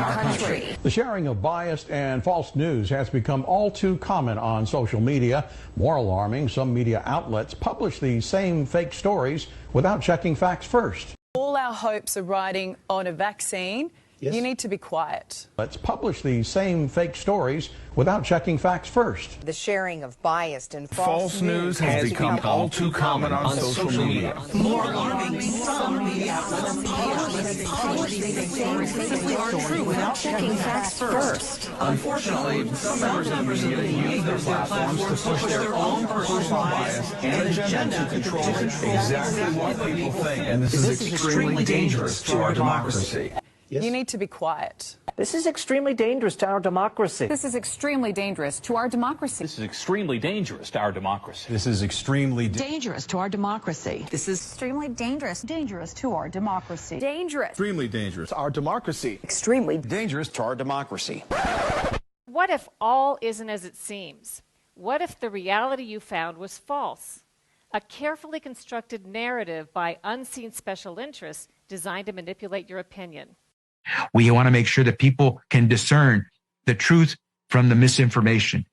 our country. The sharing of biased and false news has become all too common on social media. More alarming, some media outlets publish these same fake stories without checking facts first. All our hopes are riding on a vaccine. Yes. You need to be quiet. Let's publish these same fake stories without checking facts first. The sharing of biased and false news has become all too common on social media. More alarming, some media outlets publish these stories simply aren't true without checking facts first. Unfortunately, some members of the media use their platforms to push their own personal bias and agenda to control exactly what people think. And this is extremely dangerous to our democracy. Yes. You need to be quiet. This is extremely dangerous to our democracy. This is extremely dangerous to our democracy. This is extremely dangerous to our democracy. This is extremely dangerous to our democracy. This is extremely dangerous to our democracy. Dangerous. Extremely dangerous to our democracy. Extremely dangerous to our democracy. What if all isn't as it seems? What if the reality you found was false? A carefully constructed narrative by unseen special interests designed to manipulate your opinion. We want to make sure that people can discern the truth from the misinformation.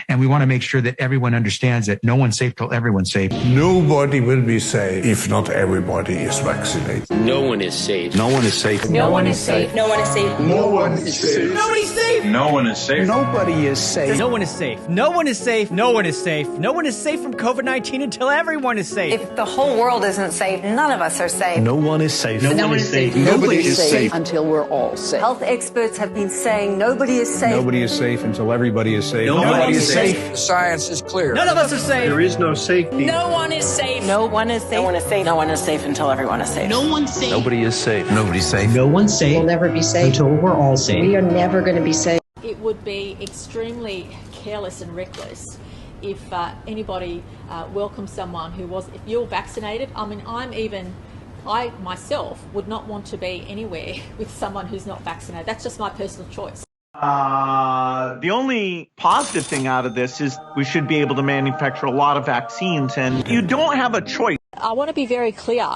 And we want to make sure that everyone understands that no one's safe till everyone's safe. Nobody will be safe if not everybody is vaccinated. No one is safe. No one is safe. No one is safe. No one is safe. No one is safe. Nobody's safe. No one is safe. Nobody is safe. No one is safe. No one is safe. No one is safe. No one is safe from COVID-19 until everyone is safe. If the whole world isn't safe, none of us are safe. No one is safe. No one is safe. Nobody is safe until we're all safe. Health experts have been saying nobody is safe. Nobody is safe until everybody is safe. Nobody is safe. Science is clear. None of us are safe. There is no safety. No one is safe. No one is safe. No one is safe. No one is safe until everyone is safe. No one's safe. Nobody is safe. Nobody's safe. No one's safe. We'll never be safe until we're all safe. We are never going to be safe. It would be extremely careless and reckless if anybody welcomes someone who was, if you're vaccinated. I mean, I myself would not want to be anywhere with someone who's not vaccinated. That's just my personal choice. The only positive thing out of this is we should be able to manufacture a lot of vaccines, and you don't have a choice. I want to be very clear.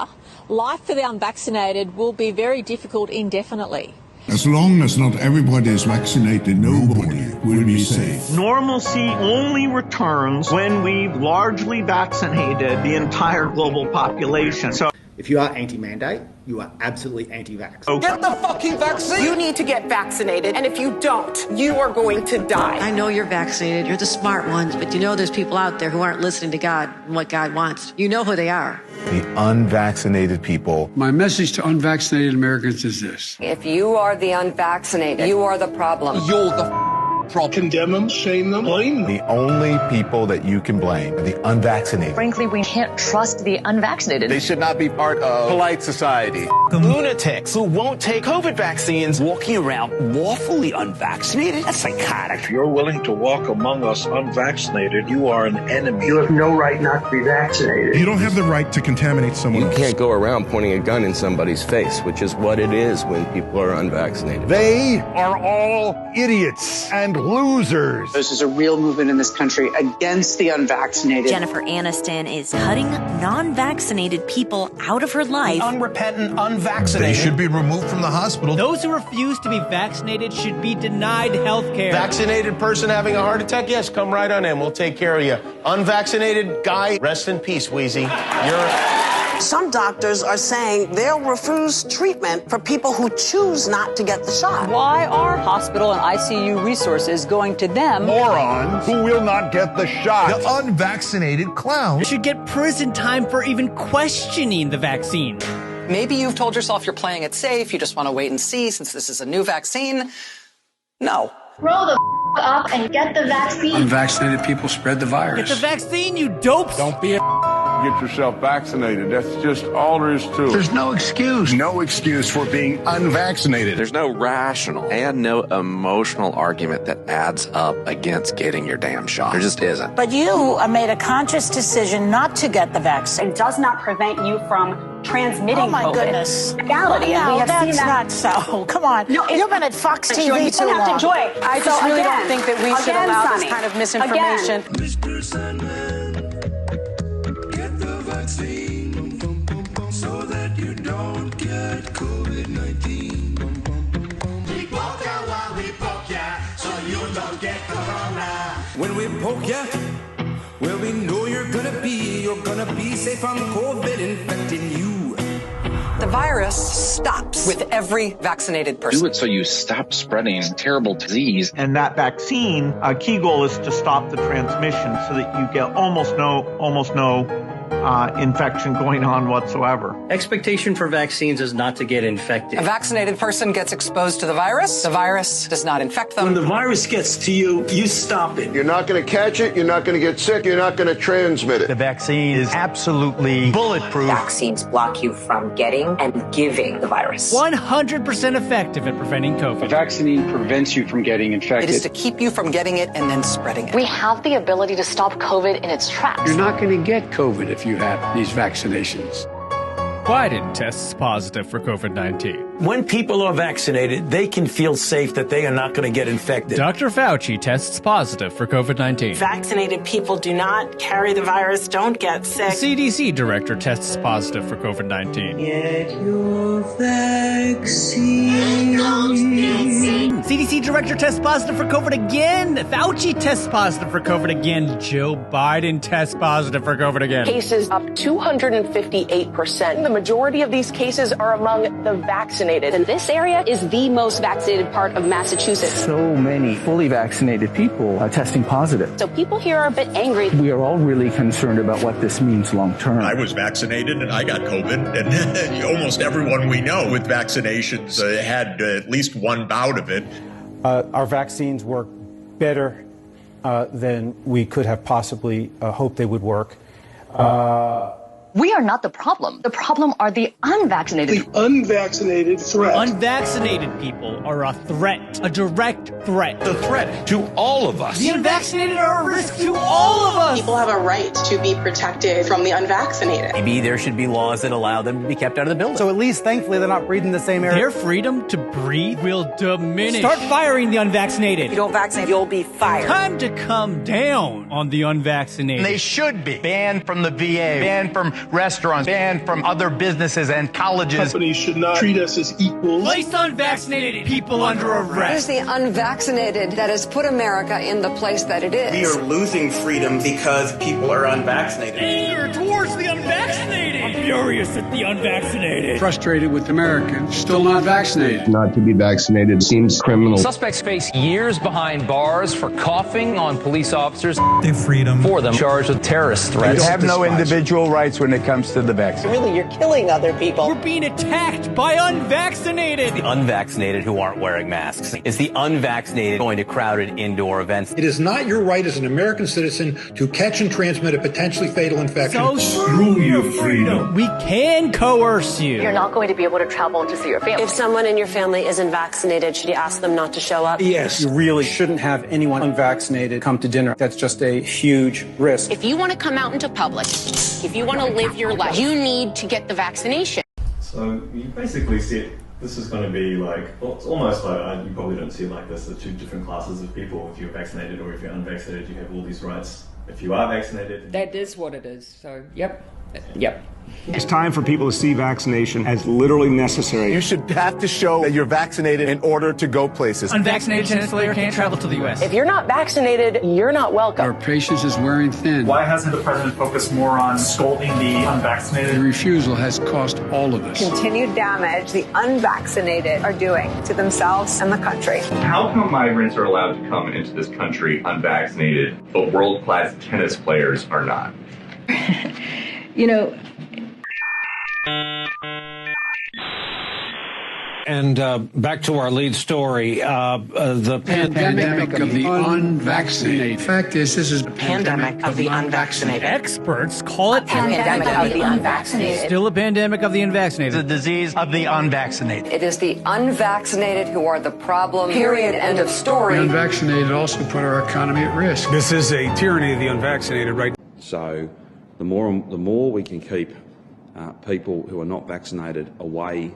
Life for the unvaccinated will be very difficult indefinitely. As long as not everybody is vaccinated, nobody will be safe. Normalcy only returns when we've largely vaccinated the entire global population. So if you are anti-mandate, you are absolutely anti-vax. Okay. Get the fucking vaccine! You need to get vaccinated, and if you don't, you are going to die. I know you're vaccinated. You're the smart ones, but you know there's people out there who aren't listening to God and what God wants. You know who they are. The unvaccinated people. My message to unvaccinated Americans is this. If you are the unvaccinated, you are the problem. You're the problem. Condemn them, shame them, blame them. The only people that you can blame are the unvaccinated. Frankly, we can't trust the unvaccinated. They should not be part of polite society. Lunatics who won't take COVID vaccines walking around lawfully unvaccinated? That's psychotic. If you're willing to walk among us unvaccinated, you are an enemy. You have no right not to be vaccinated. You don't have the right to contaminate someone else. You can't go around pointing a gun in somebody's face, which is what it is when people are unvaccinated. They are all idiots and losers. This is a real movement in this country against the unvaccinated. Jennifer Aniston is cutting non-vaccinated people out of her life. Unrepentant, unvaccinated. They should be removed from the hospital. Those who refuse to be vaccinated should be denied health care. Vaccinated person having a heart attack? Yes, come right on in. We'll take care of you. Unvaccinated guy, rest in peace, Wheezy. Some doctors are saying they'll refuse treatment for people who choose not to get the shot. Why are hospital and ICU resources going to them? Morons who will not get the shot. The unvaccinated clown should get prison time for even questioning the vaccine. Maybe you've told yourself you're playing it safe. You just want to wait and see since this is a new vaccine. No. Grow the up and get the vaccine. Unvaccinated people spread the virus. Get the vaccine, you dopes! Don't be get yourself vaccinated. That's just all there is to it. There's no excuse. No excuse for being unvaccinated. There's no rational and no emotional argument that adds up against getting your damn shot. There just isn't. But you made a conscious decision not to get the vaccine. It does not prevent you from transmitting Oh my COVID. goodness. Reality, and we have that's seen that. not so. Come on. No, You've been at Fox TV you don't too have to long. enjoy it. I just really don't think that we should allow Sonny. this kind of misinformation. Mr. Sandman, get the vaccine so that you don't get COVID-19. when we poke ya, where we know you're gonna be safe from COVID infecting you. The virus stops with every vaccinated person. Do it so you stop spreading terrible disease. And that vaccine, a key goal is to stop the transmission so that you get almost no infection going on whatsoever. Expectation for vaccines is not to get infected. A vaccinated person gets exposed to the virus does not infect them. When the virus gets to you, you stop it. You're not going to catch it. You're not going to get sick. You're not going to transmit it. The vaccine is absolutely bulletproof. Vaccines block you from getting and giving the virus. 100% effective at preventing COVID. A vaccine prevents you from getting infected. It is to keep you from getting it and then spreading it. We have the ability to stop COVID in its tracks. You're not going to get COVID if you have these vaccinations. Biden tests positive for COVID-19. When people are vaccinated, they can feel safe that they are not going to get infected. Dr. Fauci tests positive for COVID-19. Vaccinated people do not carry the virus, don't get sick. CDC director tests positive for COVID-19. Get your vaccine. CDC director tests positive for COVID again. Fauci tests positive for COVID again. Joe Biden tests positive for COVID again. Cases up 258%. The majority of these cases are among the vaccinated. And this area is the most vaccinated part of Massachusetts. So many fully vaccinated people are testing positive. So people here are a bit angry. We are all really concerned about what this means long term. I was vaccinated and I got COVID, and almost everyone we know with vaccinations had at least one bout of it. Our vaccines work better than we could have possibly hoped they would work. We are not the problem. The problem are the unvaccinated. The unvaccinated threat. Unvaccinated people are a threat, a direct threat. The threat to all of us. The unvaccinated are a risk to all of us. People have a right to be protected from the unvaccinated. Maybe there should be laws that allow them to be kept out of the building. So at least, thankfully, they're not breathing the same air. Their freedom to breathe will diminish. Start firing the unvaccinated. If you don't vaccinate, you'll be fired. Time to come down on the unvaccinated. They should be banned from the VA, banned from restaurants, banned from other businesses and colleges. Companies should not treat us as equals. Place unvaccinated people under arrest. It's the unvaccinated that has put America in the place that it is. We are losing freedom because people are unvaccinated. Anger towards the unvaccinated. I'm furious at the unvaccinated. Frustrated with Americans still not vaccinated. Not to be vaccinated seems criminal. Suspects face years behind bars for coughing on police officers. Their freedom. For them charged with terrorist threats. You have no individual rights when it comes to the vaccine. Really, you're killing other people. We're being attacked by unvaccinated. The unvaccinated who aren't wearing masks. It's the unvaccinated going to crowded indoor events. It is not your right as an American citizen to catch and transmit a potentially fatal infection. So screw your freedom. We can coerce you. You're not going to be able to travel to see your family. If someone in your family isn't vaccinated, should you ask them not to show up? Yes, you really shouldn't have anyone unvaccinated come to dinner. That's just a huge risk. If you want to come out into public, if you want to live your life, you need to get the vaccination. So you basically see this is going to be like, well, it's almost like, you probably don't see it like this, the two different classes of people. If you're vaccinated or if you're unvaccinated, you have all these rights. If you are vaccinated... That is what it is. So, yep. It's time for people to see vaccination as literally necessary. You should have to show that you're vaccinated in order to go places. Unvaccinated tennis player can't travel to the U.S. If you're not vaccinated, you're not welcome. Our patience is wearing thin. Why hasn't the president focused more on scolding the unvaccinated? The refusal has cost all of us. Continued damage the unvaccinated are doing to themselves and the country. How come migrants are allowed to come into this country unvaccinated, but world-class tennis players are not? You know... And back to our lead story, the Pandemic of the unvaccinated. Fact is, this is a Pandemic of the unvaccinated. Experts call it Pandemic of the unvaccinated. Still a pandemic of the unvaccinated. The disease of the unvaccinated. It is the unvaccinated who are the problem. Period. End of story. The unvaccinated also put our economy at risk. This is a tyranny of the unvaccinated, right? So the more we can keep people who are not vaccinated away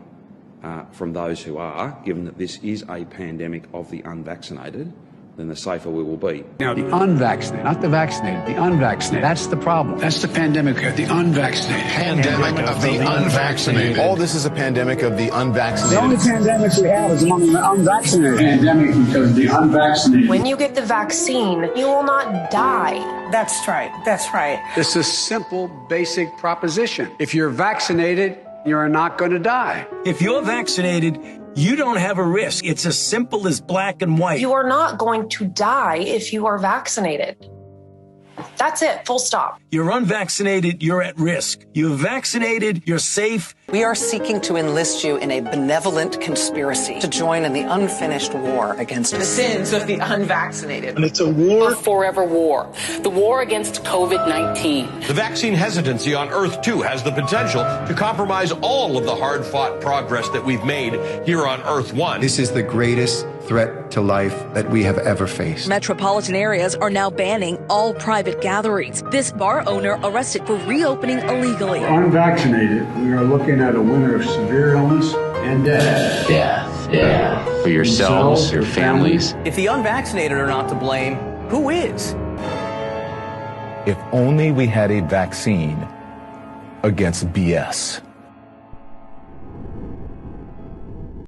from those who are, given that this is a pandemic of the unvaccinated, then the safer we will be. Now, the unvaccinated, not the vaccinated, the unvaccinated. That's the problem. That's the pandemic of the unvaccinated. Pandemic of the unvaccinated. All this is a pandemic of the unvaccinated. The only pandemic we have is among the unvaccinated. Pandemic because of the unvaccinated. When you get the vaccine, you will not die. That's right. That's right. This is a simple, basic proposition. If you're vaccinated, you're not going to die. If you're vaccinated, you don't have a risk. It's as simple as black and white. You are not going to die if you are vaccinated. That's it, full stop. You're unvaccinated, you're at risk. You're vaccinated, you're safe. We are seeking to enlist you in a benevolent conspiracy to join in the unfinished war against The sins of the unvaccinated. And it's a war. A forever war. The war against COVID-19. The vaccine hesitancy on Earth 2 has the potential to compromise all of the hard-fought progress that we've made here on Earth 1. This is the greatest threat to life that we have ever faced. Metropolitan areas are now banning all private gatherings. This bar owner arrested for reopening illegally. Unvaccinated, we are looking at a winter of severe illness and death. Yeah. For yourselves, your families. If the unvaccinated are not to blame, who is? If only we had a vaccine against BS.